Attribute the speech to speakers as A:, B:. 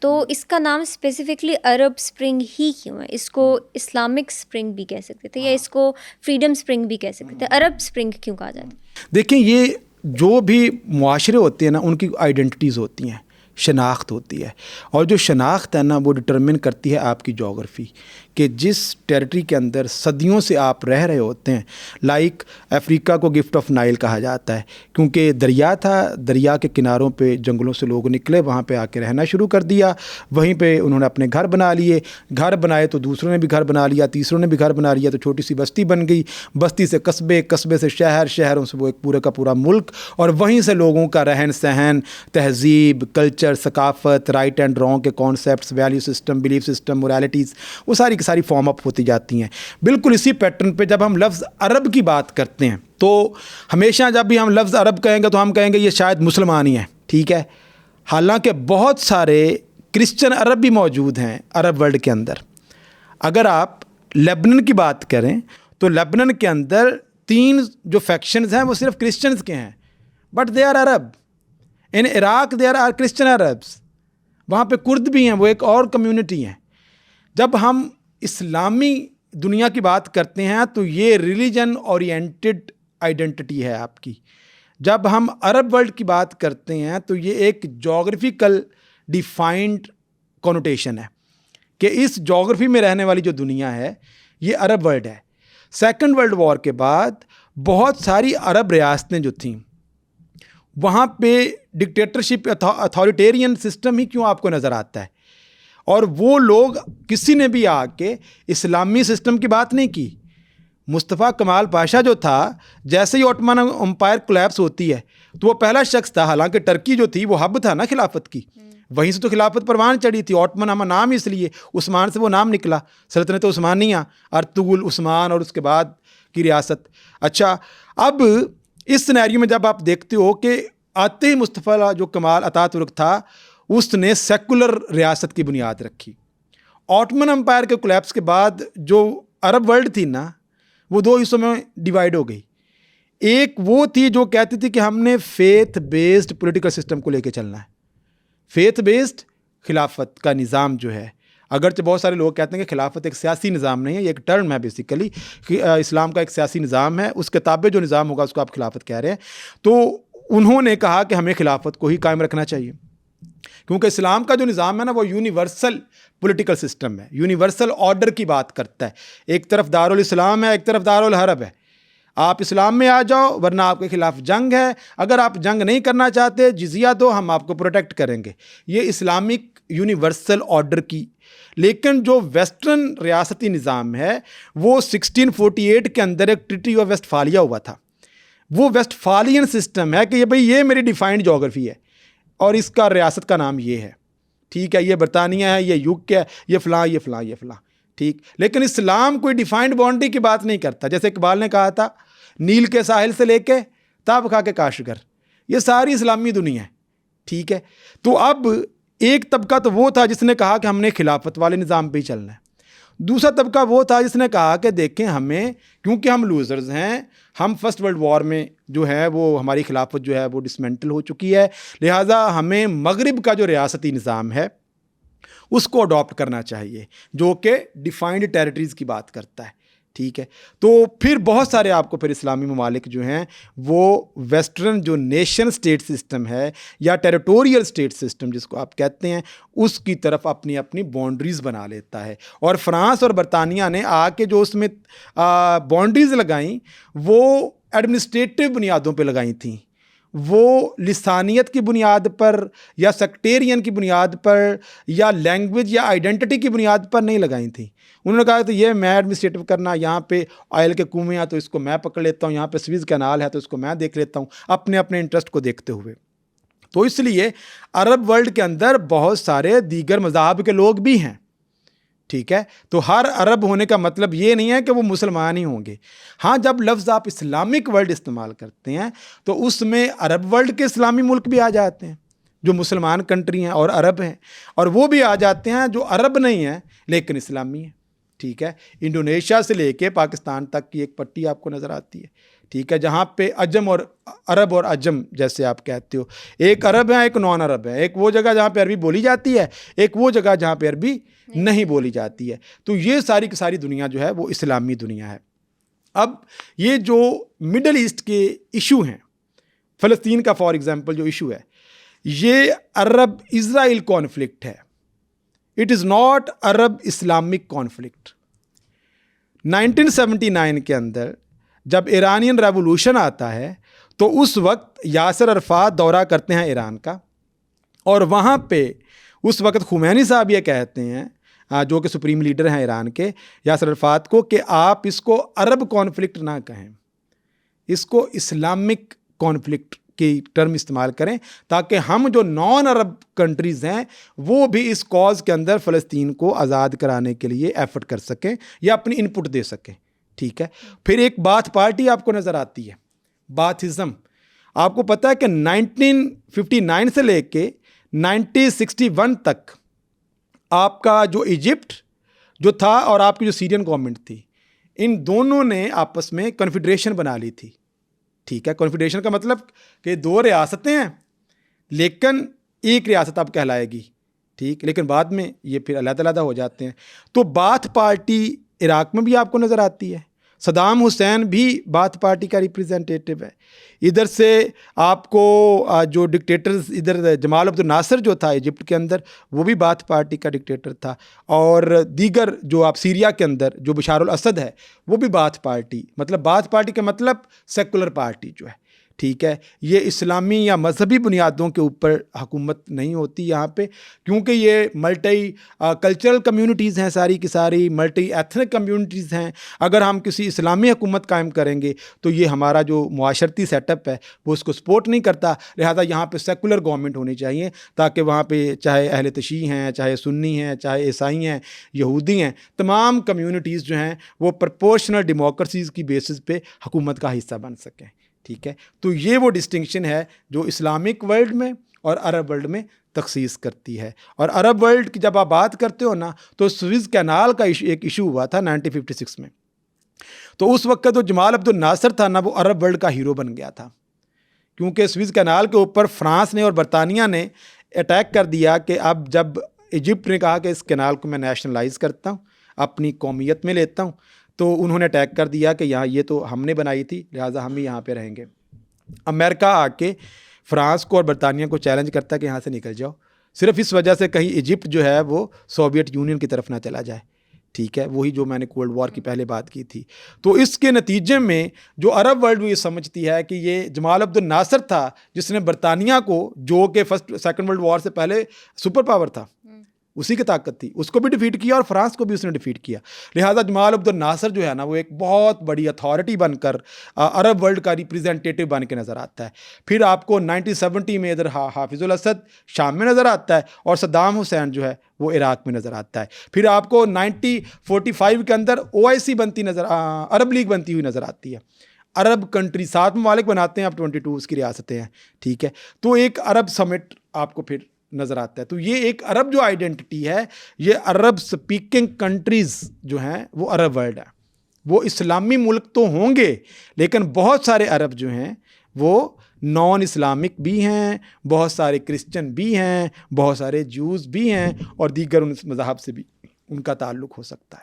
A: تو اس کا نام اسپیسیفکلی عرب اسپرنگ ہی کیوں ہے؟ اس کو اسلامک اسپرنگ بھی کہہ سکتے تھے یا اس کو فریڈم اسپرنگ بھی کہہ سکتے تھے، عرب اسپرنگ کیوں کہا جاتا ہے؟
B: دیکھیں، یہ جو بھی معاشرے ہوتے ہیں نا، ان کی آئیڈینٹیز ہوتی ہیں، شناخت ہوتی ہے، اور جو شناخت ہے نا وہ ڈٹرمن کرتی ہے آپ کی جغرافی، کہ جس ٹیریٹری کے اندر صدیوں سے آپ رہ رہے ہوتے ہیں. لائک افریقہ کو گفٹ آف نائل کہا جاتا ہے، کیونکہ دریا تھا، دریا کے کناروں پہ جنگلوں سے لوگ نکلے، وہاں پہ آ کے رہنا شروع کر دیا، وہیں پہ انہوں نے اپنے گھر بنا لیے، گھر بنائے تو دوسروں نے بھی گھر بنا لیا، تیسروں نے بھی گھر بنا لیا، تو چھوٹی سی بستی بن گئی، بستی سے قصبے، قصبے سے شہر، شہروں سے وہ ایک پورے کا پورا ملک، اور وہیں سے لوگوں کا رہن سہن، تہذیب، کلچر، ثقافت، رائٹ اینڈ رانگ کے concepts, value system, belief system, moralities, وہ ساری کی ساری فارم اپ ہوتی جاتی ہیں. بالکل اسی پیٹرن پہ جب ہم لفظ عرب کی بات کرتے ہیں تو ہمیشہ جب بھی ہم لفظ عرب کہیں گے تو ہم کہیں گے یہ شاید مسلمان ہی ہیں، ٹھیک ہے، حالانکہ بہت سارے کرسچن عرب بھی موجود ہیں عرب ورلڈ کے اندر. اگر آپ لیبنن کی بات کریں تو لیبنن کے اندر 3 جو فیکشنز ہیں وہ صرف کرسچنز کے ہیں، but they are Arab. In Iraq they are Christian Arabs, وہاں پہ کرد بھی ہیں، وہ ایک اور کمیونٹی ہیں. جب ہم اسلامی دنیا کی بات کرتے ہیں تو یہ ریلیجن اورینٹڈ آئیڈینٹی ہے آپ کی. جب ہم عرب ورلڈ کی بات کرتے ہیں تو یہ ایک جغرافیکل ڈیفائنڈ کونوٹیشن ہے کہ اس جغرافی میں رہنے والی جو دنیا ہے یہ عرب ورلڈ ہے. سیکنڈ ورلڈ وار کے بعد بہت ساری عرب ریاستیں جو تھیں وہاں پہ ڈکٹیٹرشپ، اتھارٹیرین سسٹم ہی کیوں آپ کو نظر آتا ہے، اور وہ لوگ کسی نے بھی آ کے اسلامی سسٹم کی بات نہیں کی. مصطفیٰ کمال پاشا جو تھا، جیسے ہی عثمان امپائر کولیپس ہوتی ہے تو وہ پہلا شخص تھا، حالانکہ ٹرکی جو تھی وہ ہب تھا نا خلافت کی، وہیں سے تو خلافت پروان چڑھی تھی. عثمان ہم نام اس لیے، عثمان سے وہ نام نکلا، سلطنت عثمانیہ، ارطغرل، عثمان، اور اس کے بعد کی ریاست. اچھا، اب اس سینیریو میں جب آپ دیکھتے ہو کہ آتے ہی مصطفیٰ جو کمال عطا ترک تھا اس نے سیکولر ریاست کی بنیاد رکھی. عثمان امپائر کے کولیپس کے بعد جو عرب ورلڈ تھی نا وہ 2 حصوں میں ڈیوائیڈ ہو گئی. ایک وہ تھی جو کہتی تھی کہ ہم نے فیتھ بیسڈ پولیٹیکل سسٹم کو لے کے چلنا ہے، فیتھ بیسڈ خلافت کا نظام جو ہے. اگرچہ بہت سارے لوگ کہتے ہیں کہ خلافت ایک سیاسی نظام نہیں ہے، یہ ایک ٹرم ہے بیسیکلی، اسلام کا ایک سیاسی نظام ہے، اس کے تابع جو نظام ہوگا اس کو آپ خلافت کہہ رہے ہیں. تو انہوں نے کہا کہ ہمیں خلافت کو ہی قائم رکھنا چاہیے، کیونکہ اسلام کا جو نظام ہے نا وہ یونیورسل پولیٹیکل سسٹم ہے، یونیورسل آرڈر کی بات کرتا ہے. ایک طرف دارالاسلام ہے، ایک طرف دارالحرب ہے. آپ اسلام میں آ جاؤ ورنہ آپ کے خلاف جنگ ہے، اگر آپ جنگ نہیں کرنا چاہتے جزیہ دو، ہم آپ کو پروٹیکٹ کریں گے. یہ اسلامک یونیورسل آرڈر کی. لیکن جو ویسٹرن ریاستی نظام ہے وہ 1648 کے اندر ایک ٹریٹی آف ویسٹفالیہ ہوا تھا. وہ ویسٹفالین سسٹم ہے کہ یہ بھئی یہ میری ڈیفائنڈ جغرافی ہے اور اس کا ریاست کا نام یہ ہے، ٹھیک ہے، یہ برطانیہ ہے، یہ یوک ہے، یہ فلاں، یہ فلاں، یہ فلاں، ٹھیک. لیکن اسلام کوئی ڈیفائنڈ باؤنڈری کی بات نہیں کرتا. جیسے اقبال نے کہا تھا، نیل کے ساحل سے لے کے تاب کھا کے کاشگر، یہ ساری اسلامی دنیا ہے، ٹھیک ہے. تو اب ایک طبقہ تو وہ تھا جس نے کہا کہ ہم نے خلافت والے نظام پہ ہی چلنا ہے. دوسرا طبقہ وہ تھا جس نے کہا کہ دیکھیں ہمیں، کیونکہ ہم لوزرز ہیں، ہم فرسٹ ورلڈ وار میں جو ہے وہ ہماری خلافت جو ہے وہ ڈسمنٹل ہو چکی ہے، لہٰذا ہمیں مغرب کا جو ریاستی نظام ہے اس کو اڈاپٹ کرنا چاہیے جو کہ ڈیفائنڈ ٹیریٹریز کی بات کرتا ہے، ٹھیک ہے. تو پھر بہت سارے آپ کو پھر اسلامی ممالک جو ہیں وہ ویسٹرن جو نیشن سٹیٹ سسٹم ہے یا ٹیریٹوریل سٹیٹ سسٹم جس کو آپ کہتے ہیں اس کی طرف اپنی اپنی باؤنڈریز بنا لیتا ہے. اور فرانس اور برطانیہ نے آ کے جو اس میں باؤنڈریز لگائیں وہ ایڈمنسٹریٹو بنیادوں پہ لگائی تھیں، وہ لسانیت کی بنیاد پر یا سیکٹیرین کی بنیاد پر یا لینگویج یا آئیڈینٹی کی بنیاد پر نہیں لگائی تھیں. انہوں نے کہا تو یہ میں ایڈمنسٹریٹو کرنا، یہاں پہ آئل کے کنویں ہیں تو اس کو میں پکڑ لیتا ہوں، یہاں پہ سویز کینال ہے تو اس کو میں دیکھ لیتا ہوں، اپنے اپنے انٹرسٹ کو دیکھتے ہوئے. تو اس لیے عرب ورلڈ کے اندر بہت سارے دیگر مذاہب کے لوگ بھی ہیں، ٹھیک ہے. تو ہر عرب ہونے کا مطلب یہ نہیں ہے کہ وہ مسلمان ہی ہوں گے. ہاں، جب لفظ آپ اسلامک ورلڈ استعمال کرتے ہیں تو اس میں عرب ورلڈ کے اسلامی ملک بھی آ جاتے ہیں جو مسلمان کنٹری ہیں اور عرب ہیں، اور وہ بھی آ جاتے ہیں جو عرب نہیں ہیں لیکن اسلامی ہیں، ٹھیک ہے. انڈونیشیا سے لے کے پاکستان تک کی ایک پٹی آپ کو نظر آتی ہے، ٹھیک ہے, جہاں پہ عجم اور عرب اور عجم جیسے آپ کہتے ہو, ایک عرب ہے ایک نان عرب ہے, ایک وہ جگہ جہاں پہ عربی بولی جاتی ہے, ایک وہ جگہ جہاں پہ عربی نہیں بولی جاتی ہے. تو یہ ساری کی ساری دنیا جو ہے وہ اسلامی دنیا ہے. اب یہ جو مڈل ایسٹ کے ایشو ہیں, فلسطین کا فار ایگزامپل جو ایشو ہے, یہ عرب اسرائیل کانفلکٹ ہے. It is not Arab Islamic conflict. 1979 کے اندر جب ایرانین ریولوشن آتا ہے تو اس وقت یاسر عرفات دورہ کرتے ہیں ایران کا, اور وہاں پہ اس وقت خمینی صاحب یہ کہتے ہیں, جو کہ سپریم لیڈر ہیں ایران کے, یاسر عرفات کو, کہ آپ اس کو عرب کانفلکٹ نہ کہیں, اس کو اسلامک کانفلکٹ کی ٹرم استعمال کریں, تاکہ ہم جو نان عرب کنٹریز ہیں وہ بھی اس کاز کے اندر فلسطین کو آزاد کرانے کے لیے ایفرٹ کر سکیں یا اپنی ان پٹ دے سکیں. ٹھیک ہے. پھر ایک بات پارٹی آپ کو نظر آتی ہے, باتھزم. آپ کو پتہ ہے کہ 1959 سے لے کے 1961 تک آپ کا جو ایجپٹ جو تھا اور آپ کی جو سیرین گورنمنٹ تھی, ان دونوں نے آپس میں کنفیڈریشن بنا لی تھی. ٹھیک ہے. کنفیڈریشن کا مطلب کہ دو ریاستیں ہیں لیکن ایک ریاست اب کہلائے گی. ٹھیک, لیکن بعد میں یہ پھر علیحدہ علیحدہ ہو جاتے ہیں. تو باتھ پارٹی عراق میں بھی آپ کو نظر آتی ہے. صدام حسین بھی باتھ پارٹی کا ریپریزنٹیٹیو ہے. ادھر سے آپ کو جو ڈکٹیٹرز, ادھر جمال عبد الناصر جو تھا ایجپٹ کے اندر, وہ بھی باتھ پارٹی کا ڈکٹیٹر تھا. اور دیگر جو آپ سیریا کے اندر جو بشار الاسد ہے وہ بھی باتھ پارٹی, مطلب باتھ پارٹی کا مطلب سیکولر پارٹی جو ہے. ٹھیک ہے. یہ اسلامی یا مذہبی بنیادوں کے اوپر حکومت نہیں ہوتی یہاں پہ, کیونکہ یہ ملٹی کلچرل کمیونٹیز ہیں, ساری کی ساری ملٹی ایتھنک کمیونٹیز ہیں. اگر ہم کسی اسلامی حکومت قائم کریں گے تو یہ ہمارا جو معاشرتی سیٹ اپ ہے وہ اس کو سپورٹ نہیں کرتا. لہٰذا یہاں پہ سیکولر گورنمنٹ ہونی چاہیے, تاکہ وہاں پہ چاہے اہل تشیع ہیں, چاہے سنی ہیں, چاہے عیسائی ہیں, یہودی ہیں, تمام کمیونٹیز جو ہیں وہ پرپورشنل ڈیموکریسیز کی بیسس پہ حکومت کا حصہ بن سکیں. ٹھیک ہے. تو یہ وہ ڈسٹنکشن ہے جو اسلامک ورلڈ میں اور عرب ورلڈ میں تخصیص کرتی ہے. اور عرب ورلڈ کی جب آپ بات کرتے ہو نا, تو سوئز کینال کا ایک ایشو ہوا تھا 1956 میں. تو اس وقت جو جمال عبد الناصر تھا نا, وہ عرب ورلڈ کا ہیرو بن گیا تھا, کیونکہ سوئز کینال کے اوپر فرانس نے اور برطانیہ نے اٹیک کر دیا کہ اب جب ایجپٹ نے کہا کہ اس کینال کو میں نیشنلائز کرتا ہوں, اپنی قومیت میں لیتا ہوں, تو انہوں نے اٹیک کر دیا کہ یہاں یہ تو ہم نے بنائی تھی, لہٰذا ہم ہی یہاں پہ رہیں گے. امریکہ آ کے فرانس کو اور برطانیہ کو چیلنج کرتا ہے کہ یہاں سے نکل جاؤ, صرف اس وجہ سے کہیں ایجپٹ جو ہے وہ سوویت یونین کی طرف نہ چلا جائے. ٹھیک ہے. وہی جو میں نے کولڈ وار کی پہلے بات کی تھی. تو اس کے نتیجے میں جو عرب ورلڈ وہ یہ سمجھتی ہے کہ یہ جمال عبد الناصر تھا جس نے برطانیہ کو, جو کہ سیکنڈ ورلڈ وار سے پہلے سپر پاور تھا, اسی کی طاقت تھی, اس کو بھی ڈیفیٹ کیا اور فرانس کو بھی اس نے ڈیفیٹ کیا. لہٰذا جمال عبد الناصر جو ہے نا وہ ایک بہت بڑی اتھارٹی بن کر عرب ورلڈ کا ریپریزنٹیٹیو بن کے نظر آتا ہے. پھر آپ کو 1970 میں ادھر حافظ الاسد شام میں نظر آتا ہے, اور صدام حسین جو ہے وہ عراق میں نظر آتا ہے. پھر آپ کو 1945 کے اندر OIC بنتی عرب لیگ بنتی ہوئی نظر آتی ہے. عرب کنٹری 7 ممالک بناتے ہیں, اب 22 اس کی ریاستیں ہیں. ٹھیک ہے. تو ایک عرب سمٹ آپ کو پھر نظر آتا ہے. تو یہ ایک عرب جو آئیڈینٹی ہے, یہ عرب سپیکنگ کنٹریز جو ہیں وہ عرب ورلڈ ہے. وہ اسلامی ملک تو ہوں گے لیکن بہت سارے عرب جو ہیں وہ نان اسلامک بھی ہیں, بہت سارے کرسچن بھی ہیں, بہت سارے جوز بھی ہیں, اور دیگر ان مذہب سے بھی ان کا تعلق ہو سکتا ہے.